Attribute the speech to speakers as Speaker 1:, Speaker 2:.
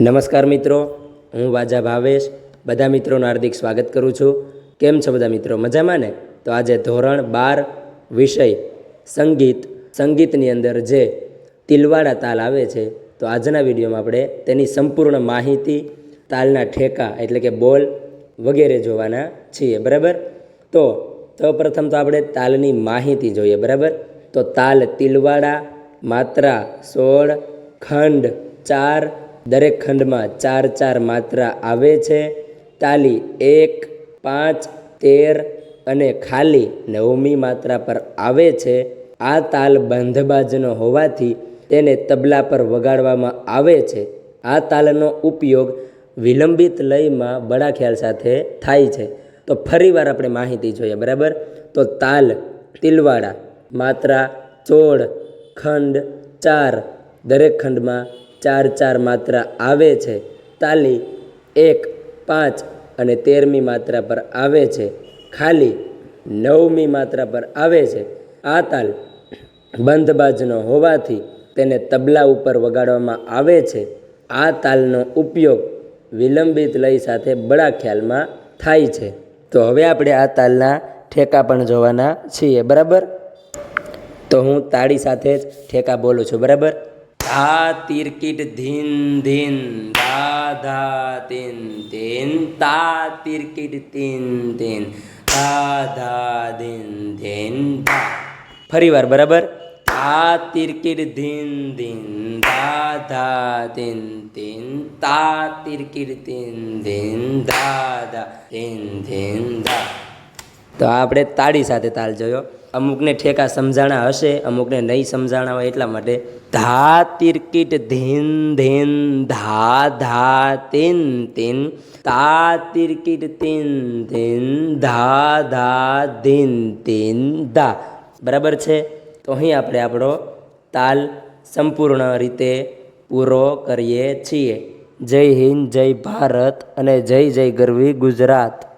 Speaker 1: નમસ્કાર મિત્રો, હું વાજા ભાવેશ બધા મિત્રોનું હાર્દિક સ્વાગત કરું છું। કેમ છો બધા મિત્રો? મજામાં ને? તો આજે ધોરણ 12 વિષય સંગીતની અંદર જે તિલવાડા તાલ આવે છે, તો આજના વિડીયોમાં આપણે તેની સંપૂર્ણ માહિતી, તાલના ઠેકા એટલે કે બોલ વગેરે જોવાના છીએ, બરાબર। તો પ્રથમ તો આપણે તાલની માહિતી જોઈએ, બરાબર। તો તાલ તિલવાડા, માત્રા 16, ખંડ 4, દરેક ખંડમાં 4-4 માત્રા આવે છે। તાલી 1, 5, 13 અને ખાલી 9મી માત્રા પર આવે છે। આ તાલ બંધબાજનો હોવાથી તેને તબલા પર વગાડવામાં આવે છે। આ તાલનો ઉપયોગ વિલંબિત લયમાં બડા ખ્યાલ સાથે થાય છે। તો ફરીવાર આપણે માહિતી જોઈએ, બરાબર। તો તાલ તિલવાડા, માત્રા 16, ખંડ 4, દરેક ખંડમાં 4-4 માત્રા આવે છે। તાલી 1, 5 અને 13મી માત્રા પર આવે છે, ખાલી 9મી માત્રા પર આવે છે। આ તાલ બંધબાજનો હોવાથી તેને તબલા ઉપર વગાડવામાં આવે છે। આ તાલનો ઉપયોગ વિલંબિત લય સાથે બડા ખ્યાલમાં થાય છે। તો હવે આપણે આ તાલના ઠેકા પણ જોવાના છીએ, બરાબર। તો હું તાળી સાથે જ ઠેકા બોલું છું, બરાબર। ધા તિરકીટ ધીન ધીન, ધા ધા તીન તીન, તા તિરકીટ તીન તીન, ધા ધા ધીન ધીન ધા। ફરીવાર, બરાબર। ધા તિરકીટ ધીન ધીન, ધા ધા તીન તીન, તા તિરકીટ તીન ધીન, ધા ધા ધીન ધીન ધા। તો આપણે તાળી સાથે તાલ જોયો। અમુકને ઠેકા સમજાણા હશે, અમુકને નહીં સમજાણા હોય, એટલા માટે ધા તિરકીટ ધીન ધીન, ધા ધા તીન તીન, તા તિરકીટ તીન તીન, ધા ધા ધીન તીન ધા। બરાબર છે? તો અહીં આપણે આપણો તાલ સંપૂર્ણ રીતે પૂરો કરીએ છીએ। જય હિન્દ, જય ભારત અને જય જય ગરવી ગુજરાત।